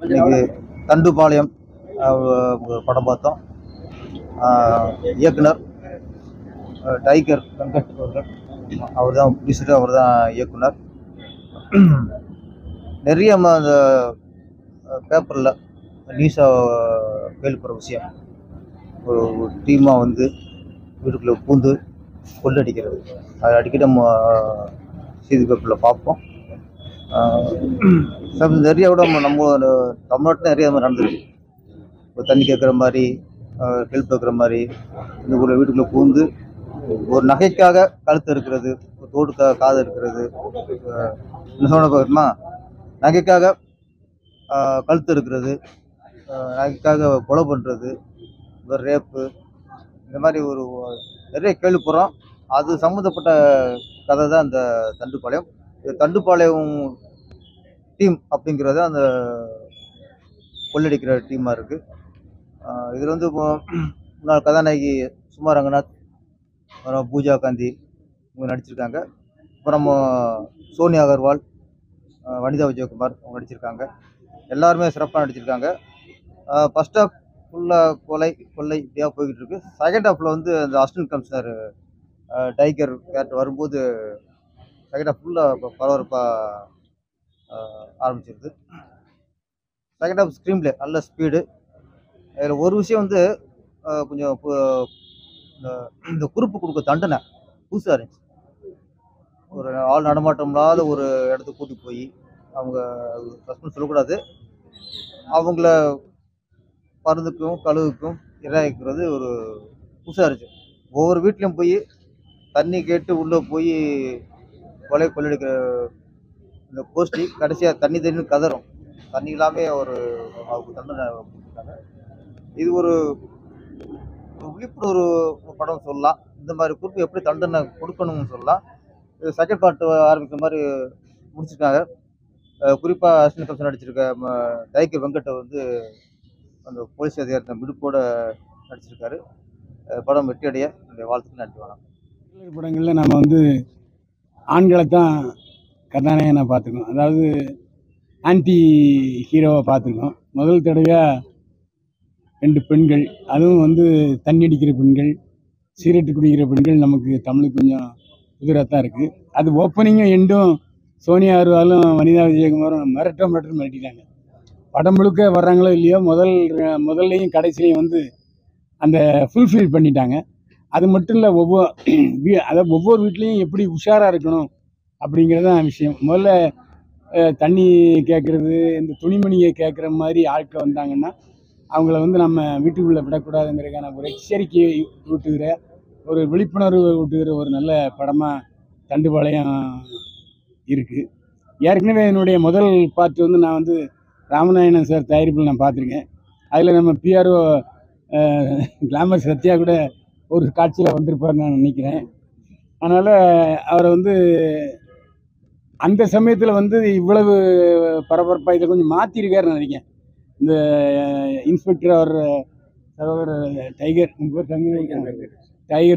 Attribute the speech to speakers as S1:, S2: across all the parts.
S1: இன்னைக்கு தண்டுபாளையம் ஒரு படம் பார்த்தோம். இயக்குனர் டைகர் வெங்கட் அவர்கள், அவர் தான் ப்ரொடியூசர், அவர் தான் இயக்குனர். நிறைய அந்த பேப்பரில் நியூஸாக கேள்விப்படுற விஷயம், ஒரு டீமாக வந்து வீட்டுக்குள்ளே பூந்து கொள்ளடிக்கிறது. அது அடிக்கடி நம்ம செய்தி பேப்பரில் பார்ப்போம். நிறைய விட நம்ம தமிழ்நாட்டில் நிறைய மாதிரி நடந்துருக்கு. இப்போ தண்ணி கேட்குற மாதிரி, ஹெல்ப் கேட்குற மாதிரி, இந்த ஒரு வீட்டுக்குள்ளே பூந்து ஒரு நகைக்காக கழுத்து இருக்கிறது, ஒரு தோடுக்காக காது இருக்கிறது, என்ன சொன்ன பார்க்கணுமா, நகைக்காக கழுத்து இருக்கிறது, நகைக்காக கொலை பண்ணுறது, ஒரு ரேப்பு, இந்த மாதிரி ஒரு நிறைய கேள்விப்படுறோம். அது சம்மந்தப்பட்ட கதை தான் இந்த தண்டுப்பாளையம். தண்டுப்பாளையம் டீம் அப்படிங்கிறத அந்த கொள்ளடிக்கிற டீமாக இருக்குது. இதில் வந்து இப்போ முன்னாள் கதாநாயகி சுமா ரங்கநாத், அப்புறம் பூஜா காந்தி இவங்க நடிச்சிருக்காங்க. அப்புறம் சோனியா அகர்வால், வனிதா விஜயகுமார் அவங்க நடிச்சிருக்காங்க. எல்லாருமே சிறப்பாக நடிச்சிருக்காங்க. ஃபர்ஸ்ட் ஹாஃப் ஃபுல்லாக கொள்ளை இப்படியாக போய்கிட்டு இருக்கு. செகண்ட் ஹாஃபில் வந்து அந்த அசிஸ்டன்ட் கமிஷனர் டைகர் கேரக்டர் வரும்போது செகண்ட் ஹாஃப் ஃபுல்லாக பரபரப்பாக ஆரம்பிச்சிருது. செகண்ட் ஹாஃப் ஸ்க்ரீன் பிளே நல்ல ஸ்பீடு. அதில் ஒரு விஷயம் வந்து கொஞ்சம் இந்த குறுப்பு கொடுக்க தண்டனை புதுசாக இருந்துச்சு. ஒரு ஆள் நடமாட்டம் இல்லாத ஒரு இடத்துக்கு கூட்டி போய் அவங்க சஸ்பென்ஸ் சொல்லக்கூடாது, அவங்கள மருந்துக்கும் கழுவுக்கும் இரையாக்கிறது ஒரு புதுசாக இருந்துச்சு. ஒவ்வொரு வீட்லேயும் போய் தண்ணி கேட்டு உள்ளே போய் கொள்ளடிக்கிற இந்த கோஷ்டி கடைசியாக தண்ணின்னு கதறும். தண்ணி இல்லாமல் அவருக்கு தண்டனை கொடுத்துருக்காங்க. இது ஒரு விழிப்புணர்வு படம் சொல்லலாம். இந்த மாதிரி குறிப்பு எப்படி தண்டனை கொடுக்கணும்னு சொல்லலாம். இது செகண்ட் பார்ட் ஆரம்பிக்கிற மாதிரி முடிச்சிருக்காங்க. குறிப்பாக அசிஸ்டன்ட் கமிஷனர் நடிச்சிருக்க டைகர் வெங்கட்டை வந்து அந்த போலீஸ் அதிகாரி விடுப்போட நடிச்சிருக்காரு. படம் வெற்றியடைய என்னுடைய வாழ்த்துக்கள். நன்றி, வணக்கம்.
S2: படங்களில் நம்ம வந்து ஆண்களை தான் கதாநாயகனை பார்த்துக்கோம், அதாவது ஆன்டி ஹீரோவை பார்த்துருக்கோம். முதல் தடவையாக 2 பெண்கள், அதுவும் வந்து தண்ணி அடிக்கிற பெண்கள், சிகரெட்டு குடிக்கிற பெண்கள் நமக்கு தமிழுக்கு கொஞ்சம் புதிராக தான் இருக்குது. அது ஓப்பனிங்கும் எண்டும் சோனியா அகர்வாலும் வனிதா விஜயகுமாரும் மிரட்டிட்டாங்க. படம் முழுக்க வர்றாங்களோ இல்லையோ, முதல்லையும் கடைசிலையும் வந்து அந்த ஃபுல்ஃபில் பண்ணிட்டாங்க. அது மட்டும் இல்லை, ஒவ்வொரு வீட்லேயும் எப்படி உஷாராக இருக்கணும் அப்படிங்கிறது தான் விஷயம். முதல்ல தண்ணி கேட்குறது, இந்த துணிமணியை கேட்குற மாதிரி ஆட்கள் வந்தாங்கன்னா அவங்கள வந்து நம்ம வீட்டுக்குள்ளே விடக்கூடாதுங்கிறதுக்கான ஒரு எச்சரிக்கையை ஊட்டுகிற, ஒரு விழிப்புணர்வு ஊட்டுகிற ஒரு நல்ல படமாக தண்டுபாளையம் இருக்குது. ஏற்கனவே என்னுடைய முதல் பார்ட் வந்து நான் வந்து ராமநாயணன் சார் தயாரிப்பில் நான் பார்த்துருக்கேன். அதில் நம்ம பிஆர்ஓ கிளாமர் சத்யா கூட ஒரு காட்சியில் வந்திருப்பார் நான் நினைக்கிறேன். அதனால் அவரை வந்து அந்த சமயத்தில் வந்து இவ்வளவு பரபரப்பாக இதை கொஞ்சம் மாற்றிருக்காருன்னு நினைக்கிறேன். இந்த இன்ஸ்பெக்டர் அவர் சகோதரர் டைகர்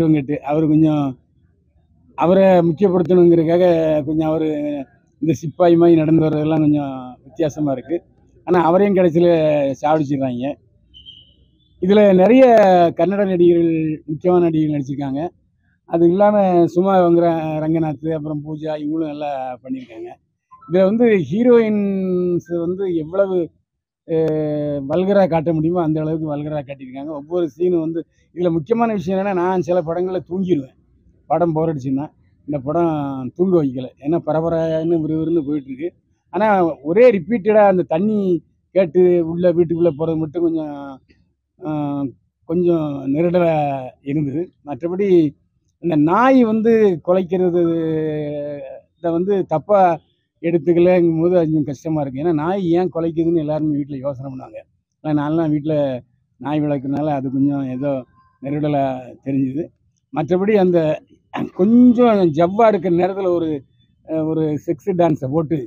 S2: வெங்கட் அவர் கொஞ்சம் அவரை முக்கியப்படுத்தணுங்கிறதுக்காக கொஞ்சம் அவர் இந்த சிப்பாய் மாதிரி நடந்து வர்றதெல்லாம் கொஞ்சம் வித்தியாசமாக இருக்குது. ஆனால் அவரையும் கடைசியில் சாவடிச்சிடுறாங்க. இதில் நிறைய கன்னட நடிகர்கள், முக்கியமான நடிகர்கள் நடிச்சிருக்காங்க. அது இல்லாமல் சுமா ரங்கநாத், அப்புறம் பூஜா, இவங்களும் நல்லா பண்ணியிருக்காங்க. இதில் வந்து ஹீரோயின்ஸ் வந்து எவ்வளவு வல்கராக காட்ட முடியுமோ அந்த அளவுக்கு வல்கராக காட்டியிருக்காங்க. ஒவ்வொரு சீனும் வந்து இதில் முக்கியமான விஷயம் என்னென்னா, நான் சில படங்களில் தூங்கிடுவேன். படம் போர் அடிச்சுன்னா இந்த படம் தூங்க வைக்கலை. ஏன்னா பரபரன்னு விறுவிறுன்னு போயிட்டுருக்கு. ஆனால் ஒரே ரிப்பீட்டடாக அந்த தண்ணி கேட்டு வீட்டுக்குள்ளே போகிறது மட்டும் கொஞ்சம் நெருடலாக இருந்தது. மற்றபடி இந்த நாய் வந்து குலைக்கிறது இதை வந்து தப்பாக எடுத்துக்கலங்கும் போது அது கொஞ்சம் கஷ்டமாக இருக்குது. ஏன்னா நாய் ஏன் குலைக்குதுன்னு எல்லாருமே வீட்டில் யோசனை பண்ணாங்க. ஆனால் நான்லாம் வீட்டில் நாய் வளர்க்குறதுனால அது கொஞ்சம் ஏதோ நெருடலாக தெரிஞ்சுது. மற்றபடி அந்த கொஞ்சம் ஜவ்வாக இருக்கிற நேரத்தில் ஒரு செக்ஸு டான்ஸை போட்டு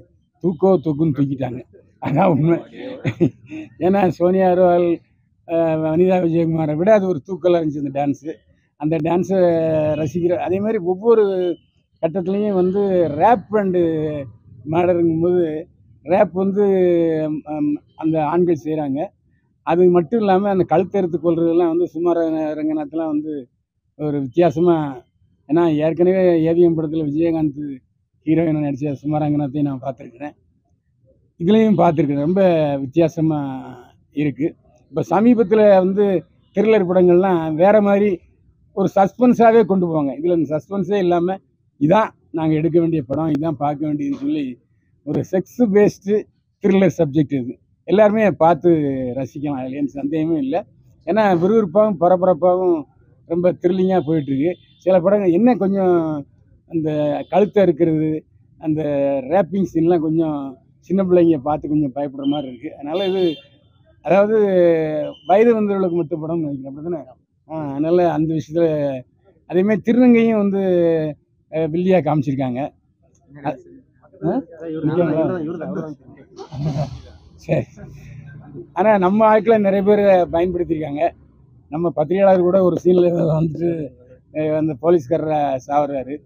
S2: தூக்குன்னு தூக்கிட்டாங்க. அதான் உண்மை. ஏன்னா சோனியா அகர்வால், வனிதா விஜயகுமாரை விட அது ஒரு தூக்கலாக இருந்துச்சு அந்த டான்ஸு. அந்த டான்ஸை ரசிக்கிற அதே மாதிரி ஒவ்வொரு கட்டத்துலேயும் வந்து ரேப் அண்டு மேடருங்கும்போது ரேப் வந்து அந்த ஆண்கள் செய்கிறாங்க. அது மட்டும் இல்லாமல் அந்த கழுத்தறுத்து கொள்றதெல்லாம் வந்து சுமார் ரங்கநாத்லாம் வந்து ஒரு வித்தியாசமாக. ஏன்னா ஏற்கனவே ஏவிஎம் படத்தில் விஜயகாந்த் ஹீரோயினை நடித்த சுமார் ரங்கநாத்தையும் நான் பார்த்துருக்குறேன். இதுலேயும் பார்த்துருக்குறேன். ரொம்ப வித்தியாசமாக இருக்குது. இப்போ சமீபத்தில் வந்து த்ரில்லர் படங்கள்லாம் வேறு மாதிரி ஒரு சஸ்பென்ஸாகவே கொண்டு போவாங்க. இதில் இந்த சஸ்பென்ஸே இல்லாமல் இதான் நாங்கள் எடுக்க வேண்டிய படம், இதான் பார்க்க வேண்டியதுன்னு சொல்லி ஒரு செக்ஸ் பேஸ்டு த்ரில்லர் சப்ஜெக்ட் இது. எல்லாருமே பார்த்து ரசிக்கலாம், அதில் எந்த சந்தேகமும் இல்லை. ஏன்னா விறுவிறுப்பாகவும் பரபரப்பாகவும் ரொம்ப த்ரில்லிங்காக போயிட்டுருக்கு. சில படங்கள் என்ன கொஞ்சம் அந்த கழுத்தை இருக்கிறது, அந்த ரேப்பிங் சீன்லாம் கொஞ்சம் சின்ன பிள்ளைங்க பார்த்து கொஞ்சம் பயப்படுற மாதிரி இருக்குது. அதனால் இது அதாவது வயது வந்தவர்களுக்கு மட்டும் படம்னு நினைக்கிறேன், அப்படி தானே? அதனால் அந்த விஷயத்தில் அதேமாதிரி திருநங்கையும் வந்து வில்லியாக காமிச்சிருக்காங்க. சரி, ஆனால் நம்ம ஆட்களை நிறைய பேர் பயன்படுத்தியிருக்காங்க. நம்ம பத்திரிகையாளர் கூட ஒரு சீனில் வந்துட்டு அந்த போலீஸ்காரரை சாவறாரு.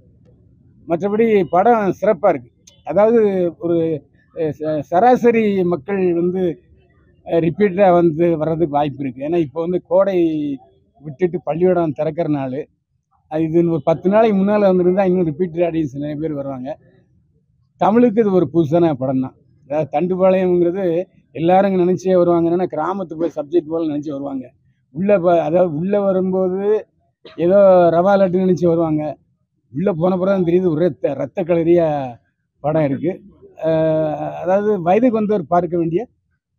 S2: மற்றபடி படம் சிறப்பாக இருக்குது. அதாவது ஒரு சராசரி மக்கள் வந்து ரிப்பீட்டாக வந்து வர்றதுக்கு வாய்ப்பு இருக்குது. ஏன்னா இப்போ வந்து கோடை விட்டுட்டு பள்ளிக்கூடம் திறக்கிற நாள். இது ஒரு 10 நாளைக்கு முன்னால் வந்துருந்தால் இன்னும் ரிப்பீட்டட் ஆடியன்ஸ் நிறைய பேர் வருவாங்க. தமிழுக்கு இது ஒரு புதுசான படம் தான். அதாவது தண்டுபாளையம்ங்கிறது எல்லாரும் இங்கே நினச்சே வருவாங்க. என்னென்னா கிராமத்துக்கு போய் சப்ஜெக்ட் போல் நினச்சி வருவாங்க. அதாவது உள்ளே வரும்போது ஏதோ ரவா லட்டு நினச்சி வருவாங்க. உள்ளே போன பிறகு தான் தெரியுது ஒரு ரத்த களரியாக படம் இருக்குது. அதாவது வயதுக்கு வந்தவர் பார்க்க வேண்டிய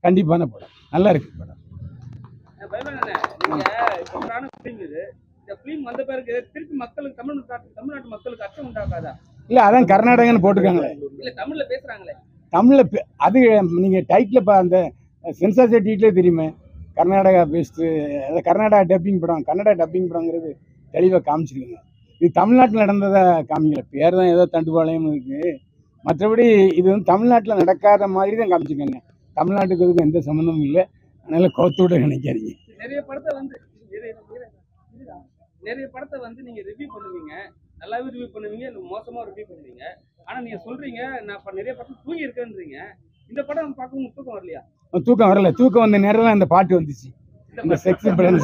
S2: கண்டிப்பான படம். நல்லா இருக்குது படம். இல்லை, அதான் கர்நாடகான்னு போட்டிருக்காங்களே. தமிழில் அது நீங்கள் டைட்டில் அந்த சென்சார் சர்டிஃபிகேட்லேயே தெரியுமே, கர்நாடகா பேஸ்டு. அதை கர்நாடகா டப்பிங் படம், கன்னடா டப்பிங் படங்கிறது தெளிவாக காமிச்சிருக்குங்க. இது தமிழ்நாட்டில் நடந்ததை காமிக்கல. பேர் தான் ஏதோ தண்டுபாளையம் இருக்குது. மற்றபடி இது வந்து தமிழ்நாட்டில் நடக்காத மாதிரி தான் காமிச்சிருக்காங்க. தமிழ்நாட்டுக்கு இதுக்கு எந்த சம்மந்தமும் இல்லை. அதனால் கோத்தோட நினைக்காதீங்க.
S3: நிறைய படத்தை வந்து நீங்க ரிவ்யூ பண்ணுவீங்க, நல்லாவே ரிவ்யூ பண்ணுவீங்க, இல்லை மோசமா ரிவ்யூ பண்ணுவீங்க. ஆனா நீங்க சொல்றீங்க நான் நிறைய படம் தூங்கி இருக்கேன்றீங்க. இந்த படம் பார்க்கவும் தூக்கம் வரலையா?
S2: தூக்கம் வரல. தூக்கம் வந்த நேரம் இந்த பாட்டு வந்துச்சு, இந்த செக்ஸ் படம்.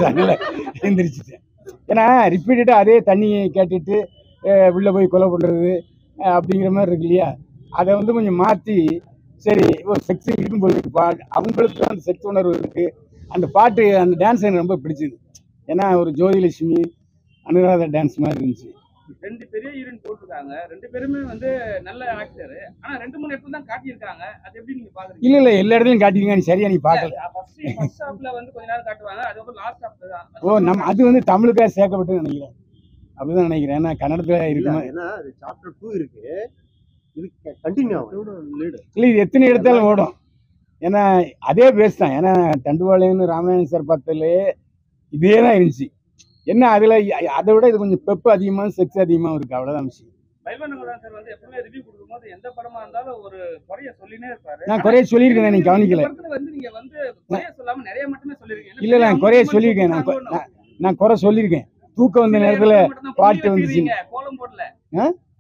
S2: எழுந்திரிச்சிட்டேன். ஏன்னா ரிப்பீட்டடாக அதே தண்ணியை கேட்டுட்டு உள்ளே போய் கொலை பண்ணுறது அப்படிங்கிற மாதிரி இருக்கு இல்லையா? அதை வந்து கொஞ்சம் மாற்றி, சரி ஒரு செக்ஸ் இருக்குன்னு போய் அவங்களுக்கு அந்த செக்ஸ் உணர்வு இருக்குது. அந்த பாட்டு, அந்த டான்ஸ் எனக்கு ரொம்ப பிடிச்சிது. ஏன்னா ஒரு ஜோதிலட்சுமி அனுராதா டான்ஸ் மாதிரி இருந்துச்சு.
S3: 2 பெரிய ஹீரோயின் போட்டுருக்காங்க. 2 பேருமே வந்து நல்ல ஆக்டர். ஆனா 2-3 இடத்துல தான் காட்டியிருக்காங்க. அது எப்படி நீங்க பாக்குறீங்க?
S2: இல்லை எல்லா இடத்துலையும் காட்டியிருக்காங்க. சரியா நீ பார்க்கல.
S3: ஃபர்ஸ்ட் ஹாஃப்ல வந்து கொஞ்ச நேரம் காட்டுவாங்க, அதுக்கப்புறம் லாஸ்ட் ஹாஃப்ல தான்.
S2: ஓ, நம்ம அது வந்து தமிழுக்காக சேர்க்கப்பட்டு நினைக்கிறேன். அப்படிதான் நினைக்கிறேன். ஏன்னா கன்னடத்தில் இருக்குமா?
S4: ஏன்னா சாப்டர் 2 இருக்கு, இது கண்டினியூ ஆகும்.
S2: இல்லை, இது எத்தனை இடத்தாலும் ஓடும். ஏன்னா அதே பேஸ் தான். ஏன்னா தண்டுபாளையம்னு ராமநாதன் சார் பார்த்ததுலே இதே தான் இருந்துச்சு. என்ன அதில் அதை விட இது கொஞ்சம் பெப்பு அதிகமாக, செக்ஸ் அதிகமாக இருக்குது. அவ்வளோதான் விஷயம்.
S3: பைவனகுதான் சார் வந்து எப்பவுமே ரிவ்யூ கொடுக்கும்போது எந்த படமா இருந்தாலும் ஒரு குறைய சொல்லினே இருப்பாரு.
S2: நான் குறைய சொல்லியிருக்கேன், நீ கவனிக்கல.
S3: வந்து நீங்க வந்து குறைய சொல்லாம நிறைய மட்டுமே சொல்லிருக்கீங்க.
S2: இல்லை, நான் குறைய சொல்லியிருக்கேன். நான் குறை சொல்லியிருக்கேன். தூக்கம் வந்த நேரத்தில் பாட்டு வந்துச்சு.
S3: கோலம் போடல,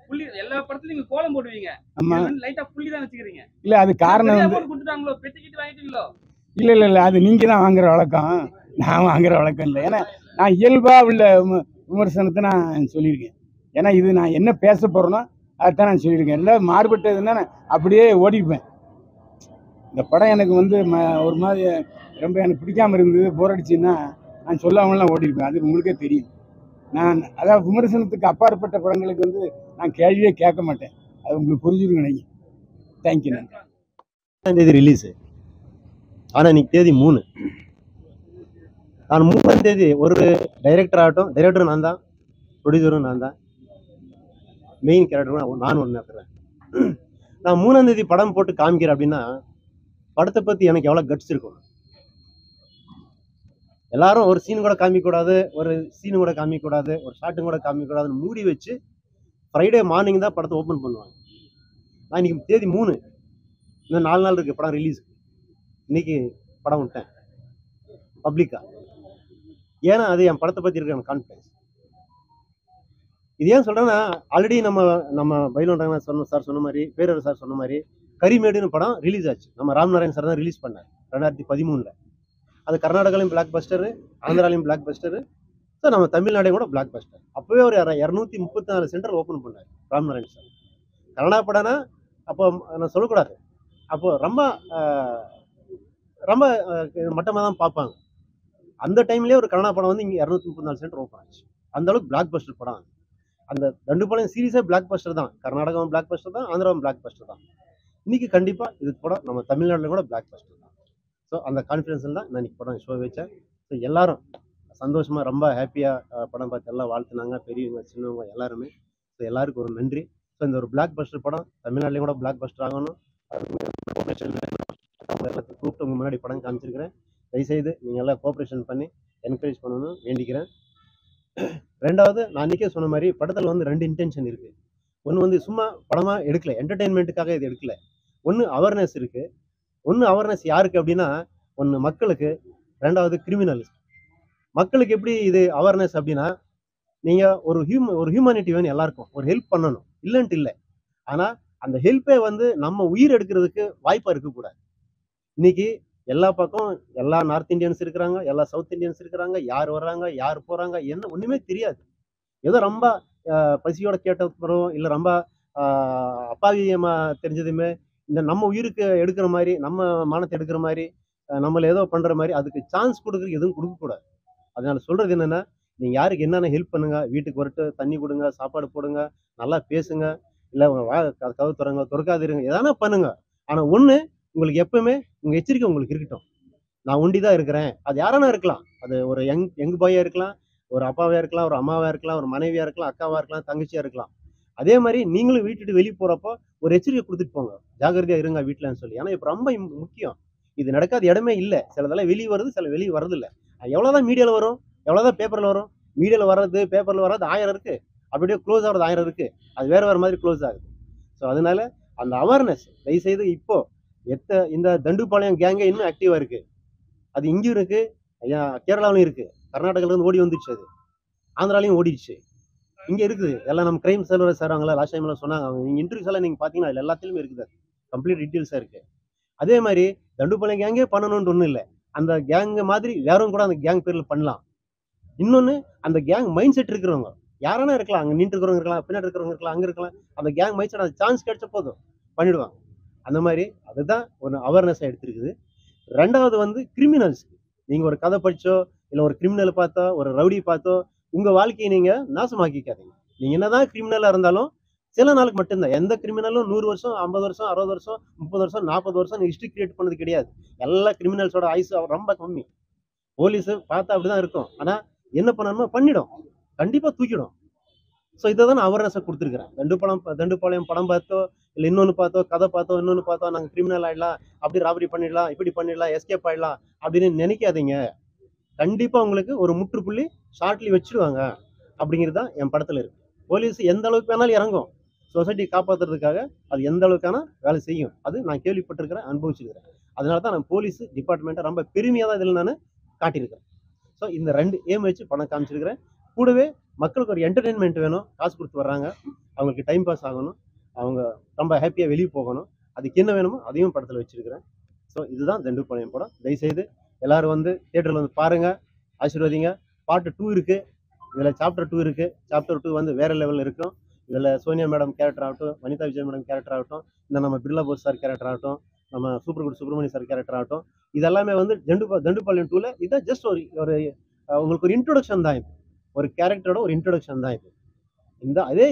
S3: புள்ளி எல்லா படத்துலயும் நீங்க கோலம் போடுவீங்க.
S2: ஆமா,
S3: லைட்டா புள்ளி தான் வச்சுக்கிறீங்க.
S2: இல்ல அது காரணம் வந்து
S3: கொடுத்துட்டாங்களோ, பெட்டிக்கிட்டு வாங்கிட்டீங்களோ?
S2: இல்ல அது நீங்க தான் வாங்குற வழக்கம், நான் வாங்குற வழக்கம் இல்லை. ஏன்னா நான் இயல்பா உள்ள விமர்சனத்தை நான் சொல்லியிருக்கேன். ஏன்னா இது நான் என்ன பேச போறேனோ அதுதான் நான் சொல்லியிருக்கேன். ரெண்டாவது மாறுபட்டதுன்னா நான் அப்படியே ஓடிப்பேன். இந்த படம் எனக்கு வந்து ஒரு மாதிரி ரொம்ப எனக்கு பிடிக்காம இருந்தது, போர் அடிச்சுன்னா நான் சொல்லாமலாம் ஓடிருப்பேன். அது உங்களுக்கே தெரியும். நான் அதாவது விமர்சனத்துக்கு அப்பாற்பட்ட படங்களுக்கு வந்து நான் கேள்வியே கேட்க மாட்டேன். அது உங்களுக்கு புரிஞ்சுன்னு நினைக்கிறேன். தேங்க்யூ.
S4: நான் தேதி ரிலீஸு, ஆனால் இன்னைக்கு தேதி 3. நான் 3ஆம் தேதி ஒரு டைரக்டர் ஆகட்டும், டைரக்டரும் நான் தான், ப்ரொடியூசரும் நான் தான், மெயின் கேரக்டரும் நான் ஒன்று இருக்கிறேன். நான் 3ஆம் தேதி படம் போட்டு காமிக்கிறேன் அப்படின்னா படத்தை பற்றி எனக்கு எவ்வளோ கட்ஸ் இருக்கும். எல்லாரும் ஒரு சீன் கூட காமிக்கக்கூடாது, ஒரு சீனு கூட காமிக்கக்கூடாது, ஒரு ஷாட்டும் கூட காமிக்கக்கூடாதுன்னு மூடி வச்சு ஃப்ரைடே மார்னிங் தான் படத்தை ஓப்பன் பண்ணுவாங்க. நான் இன்னைக்கு தேதி 3, இன்னும் 4 நாள் இருக்குது படம் ரிலீஸ். இன்னைக்கு படம் விட்டேன் பப்ளிக்கா. ஏன்னா அது என் படத்தை பற்றி இருக்கிற எனக்கு கான்ஃபிடன்ஸ். இது ஏன் சொல்கிறேன்னா, ஆல்ரெடி நம்ம பைலோன்றாங்க சார் சொன்ன மாதிரி, பேரர் சார் சொன்ன மாதிரி கரிமேடுன்னு படம் ரிலீஸ் ஆச்சு. நம்ம ராம்நாராயண் சார் தான் ரிலீஸ் பண்ணார் 2013. அது கர்நாடகாலையும் பிளாக் பஸ்டரு, ஆந்திராலையும் பிளாக் பஸ்டரு, ஸோ நம்ம தமிழ்நாடையும் கூட பிளாக் பஸ்டர். அப்போவே ஒரு 234 சென்டர் ஓப்பன் பண்ணார் ராம்நாராயண் சார். கன்னடா படம்னா அப்போ நான் சொல்லக்கூடாது, அப்போ ரொம்ப ரொம்ப மட்டமாக தான் பார்ப்பாங்க. அந்த டைம்லேயே ஒரு கன்னடா படம் வந்து இங்கே 234 சென்டர் ஓப்பன் ஆச்சு. அந்த அளவுக்கு பிளாக் பஸ்டர் படம். அந்த தண்டுபாளையம் சீரீஸே பிளாக் பஸ்டர் தான். கர்நாடகாவும் பிளாக் பஸ்டர் தான், ஆந்திராவும் பிளாக் பஸ்டர் தான். இன்னைக்கு கண்டிப்பாக இது படம் நம்ம தமிழ்நாட்டில் கூட பிளாக் பஸ்டர் தான். ஸோ அந்த கான்ஃபிடன்ஸில் தான் நான் இன்னைக்கு படம் ஷோ வச்சேன். ஸோ எல்லாரும் சந்தோஷமாக ரொம்ப ஹாப்பியாக படம் பார்த்து எல்லாம் வாழ்த்துனாங்க, பெரியவங்க சின்னவங்க எல்லாருமே. ஸோ எல்லாருக்கும் ஒரு நன்றி. ஸோ இந்த ஒரு பிளாக் பஸ்டர் படம் தமிழ்நாட்டிலையும் கூட பிளாக் பஸ்டர் ஆகணும். கூப்பிட்டு உங்கள் முன்னாடி படம் காமிச்சிருக்கிறேன். தயவுசெய்து நீங்கள் எல்லாம் கோஆப்ரேஷன் பண்ணி என்கரேஜ் பண்ணணும்னு வேண்டிக்கிறேன். ரெண்டாவது, நான் அன்றைக்கே சொன்ன மாதிரி படத்தில் வந்து 2 இன்டென்ஷன் இருக்குது. ஒன்று வந்து சும்மா படமாக எடுக்கல, என்டர்டெயின்மெண்ட்டுக்காக இது எடுக்கல. ஒன்று அவேர்னஸ் இருக்குது. ஒன்று அவேர்னஸ் யாருக்கு அப்படின்னா, ஒன்று மக்களுக்கு, ரெண்டாவது கிரிமினல்ஸ். மக்களுக்கு எப்படி இது அவேர்னஸ் அப்படின்னா, நீங்கள் ஒரு ஹியூமனிட்டி வேணும் எல்லாருக்கும், ஒரு ஹெல்ப் பண்ணணும், இல்லைன்ட்டு இல்லை. ஆனால் அந்த ஹெல்ப்பே வந்து நம்ம உயிர் எடுக்கிறதுக்கு வாய்ப்பாக இருக்கக்கூடாது. இன்னைக்கு எல்லா பக்கம் எல்லா நார்த் இந்தியன்ஸ் இருக்கிறாங்க, எல்லா சவுத் இந்தியன்ஸ் இருக்கிறாங்க, யார் வர்றாங்க யார் போகிறாங்க என்ன ஒன்றுமே தெரியாது. ஏதோ ரொம்ப பசியோட கேட்டப்புறம் இல்லை ரொம்ப அப்பாவியமாக தெரிஞ்சதுமே இந்த நம்ம உயிருக்கு எடுக்கிற மாதிரி, நம்ம மானத்தை எடுக்கிற மாதிரி, நம்மளை ஏதோ பண்ணுற மாதிரி அதுக்கு சான்ஸ் கொடுக்குறதுக்கு எதுவும் கொடுக்கக்கூடாது. அதனால சொல்கிறது என்னென்னா, நீங்கள் யாருக்கு என்னென்ன ஹெல்ப் பண்ணுங்க, வீட்டுக்கு வரட்டு தண்ணி கொடுங்க, சாப்பாடு போடுங்க, நல்லா பேசுங்க, இல்லை கதவு திறங்க, திறக்காதிருங்க, எதனா பண்ணுங்க. ஆனால் ஒன்று, உங்களுக்கு எப்பவுமே உங்கள் எச்சரிக்கை உங்களுக்கு இருக்கட்டும். நான் ஒண்டி தான் இருக்கிறேன். அது யாரானா இருக்கலாம். அது ஒரு யங் பாயாக இருக்கலாம், ஒரு அப்பாவாக இருக்கலாம், ஒரு அம்மாவாக இருக்கலாம், ஒரு மனைவியாக இருக்கலாம், அக்காவாக இருக்கலாம், தங்கச்சியாக இருக்கலாம். அதே மாதிரி நீங்களும் வீட்டுட்டு வெளியே போகிறப்போ ஒரு எச்சரிக்கை கொடுத்துட்டு போங்க, ஜாகிரதையாக இருங்க வீட்டில்னு சொல்லி. ஏன்னா இப்போ ரொம்ப முக்கியம். இது நடக்காத இடமே இல்லை. சிலதெல்லாம் வெளியே வருது, சில வெளியே வரதில்லை. எவ்வளோதான் மீடியாவில் வரும், எவ்வளோதான் பேப்பரில் வரும். மீடியாவில் வர்றது, பேப்பரில் வர்றது 1000 இருக்குது. அப்படியே க்ளோஸ் ஆகிறது 1000 இருக்குது. அது வேறு மாதிரி க்ளோஸ் ஆகுது. ஸோ அதனால அந்த அவேர்னஸ் தயவுசெய்து இப்போ இந்த தண்டுபாளையம் கேங்கே இன்னும் ஆக்டிவாக இருக்குது. அது இங்கேயும் இருக்குது, கேரளாவிலும் இருக்குது, கர்நாடகாவிலேருந்து ஓடி வந்துடுச்சு, அது ஆந்திராலையும் ஓடிடுச்சு, இங்கே இருக்குது. எல்லாம் நம்ம கிரைம் சர்வர் சார் அவங்கள லாஸ்ட் டைமில் சொன்னாங்க. அவங்க இன்டர்வியூஸ் எல்லாம் நீங்கள் பார்த்தீங்கன்னா அதில் எல்லாத்துலேயுமே இருக்குது, கம்ப்ளீட் டீட்டெயில்ஸாக இருக்குது. அதே மாதிரி தண்டுபாளையம் கேங்கே பண்ணணும்னு ஒன்றும் இல்லை. அந்த கேங்கு மாதிரி வேறவங்க கூட அந்த கேங் பேரில் பண்ணலாம். இன்னொன்று, அந்த கேங் மைண்ட் செட் இருக்கிறவங்க யாரானா இருக்கலாம், அங்கே நின்று இருக்கிறவங்க இருக்கலாம், பின்னாடி இருக்கிறவங்க இருக்கலாம், அங்கே இருக்கலாம். அந்த கேங் மைண்ட் செட், அந்த சான்ஸ் கிடைச்ச போதும் பண்ணிடுவாங்க. அந்த மாதிரி அதுதான் ஒரு அவேர்னஸாக எடுத்துருக்குது. ரெண்டாவது வந்து கிரிமினல்ஸ். நீங்கள் ஒரு கதை படித்தோ இல்லை ஒரு கிரிமினலை பார்த்தோ ஒரு ரவுடி பார்த்தோ உங்கள் வாழ்க்கையை நீங்கள் நாசமாக்கிக்காதீங்க. நீங்கள் என்னதான் கிரிமினலாக இருந்தாலும் சில நாளுக்கு மட்டும்தான். எந்த கிரிமினலும் 100 வருஷம் 50 வருஷம் 60 வருஷம் 30 வருஷம் 40 வருஷம் ஹிஸ்ட்ரி கிரியேட் பண்ணது கிடையாது. எல்லா கிரிமினல்ஸோட ஆயுசு ரொம்ப கம்மி. போலீஸு பார்த்தா அப்படிதான் இருக்கும். ஆனால் என்ன பண்ணணுமோ பண்ணிடும், கண்டிப்பாக தூக்கிடும். ஸோ இதை தான் நான் அவேர்னஸை கொடுத்துருக்குறேன். தண்டுபாளையம் படம் பார்த்தோ இல்லை இன்னொன்று பார்த்தோ கதை பார்த்தோ இன்னொன்று பார்த்தோ நாங்கள் கிரிமினல் ஆகிடலாம், அப்படி ராபரி பண்ணிடலாம், இப்படி பண்ணிடலாம், எஸ்கேப் ஆகிடலாம் அப்படின்னு நினைக்காதீங்க. கண்டிப்பாக உங்களுக்கு ஒரு முற்றுப்புள்ளி ஷார்ட்லி வச்சுருவாங்க. அப்படிங்கிறது தான் என் படத்தில் இருக்குது. போலீஸ் எந்த அளவுக்கு வேணாலும் இறங்கும், சொசைட்டியை காப்பாற்றுறதுக்காக அது எந்த அளவுக்கான வேலை செய்யும். அது நான் கேள்விப்பட்டிருக்கிறேன், அனுபவிச்சிருக்கிறேன். அதனால தான் நான் போலீஸ் டிபார்ட்மெண்ட்டை ரொம்ப பெருமையாக தான் இதில் நான் காட்டியிருக்கேன். ஸோ இந்த 2 ஏம் வச்சு படம் காமிச்சிருக்கிறேன். கூடவே மக்களுக்கு ஒரு என்டர்டெயின்மெண்ட் வேணும், காசு கொடுத்து வர்றாங்க, அவங்களுக்கு டைம் பாஸ் ஆகணும், அவங்க ரொம்ப ஹாப்பியாக வெளியே போகணும், அதுக்கு என்ன வேணுமோ அதையும் படத்தில் வச்சுருக்கிறேன். ஸோ இதுதான் தண்டுபாளையம் படம். தயவுசெய்து எல்லோரும் வந்து தியேட்டரில் வந்து பாருங்கள், ஆசீர்வதிங்க. பார்ட் 2 இருக்குது, இதில் சாப்டர் 2 இருக்குது. சாப்டர் 2 வந்து வேறு லெவலில் இருக்கும். இதில் சோனியா மேடம் கேரக்டர் ஆகட்டும், வனிதா விஜய் மேடம் கேரக்டர் ஆகட்டும், இந்த நம்ம பிர்லா போஸ் சார் கேரக்டர் ஆகட்டும், நம்ம சூப்பர் சுப்பிரமணிய சார் கேரக்டர் ஆகட்டும், இதெல்லாமே வந்து தண்டுபாளையம் 2ல் இதான் ஜஸ்ட் ஒரு உங்களுக்கு ஒரு இன்ட்ரோடக்ஷன் தான். இது ஒரு கேரக்டரோட ஒரு இன்ட்ரோடக்ஷன் தான். இது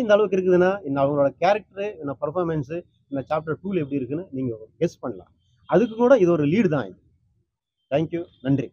S4: இந்த அளவுக்கு இருக்குதுன்னா இந்த அவங்களோட கேரக்டரு, இந்த பர்ஃபார்மன்ஸு இந்த சாப்டர் 2ல் எப்படி இருக்குன்னு நீங்கள் கெஸ் பண்ணலாம். அதுக்கு கூட இது ஒரு லீடு தான். இது தேங்க்யூ, நன்றி.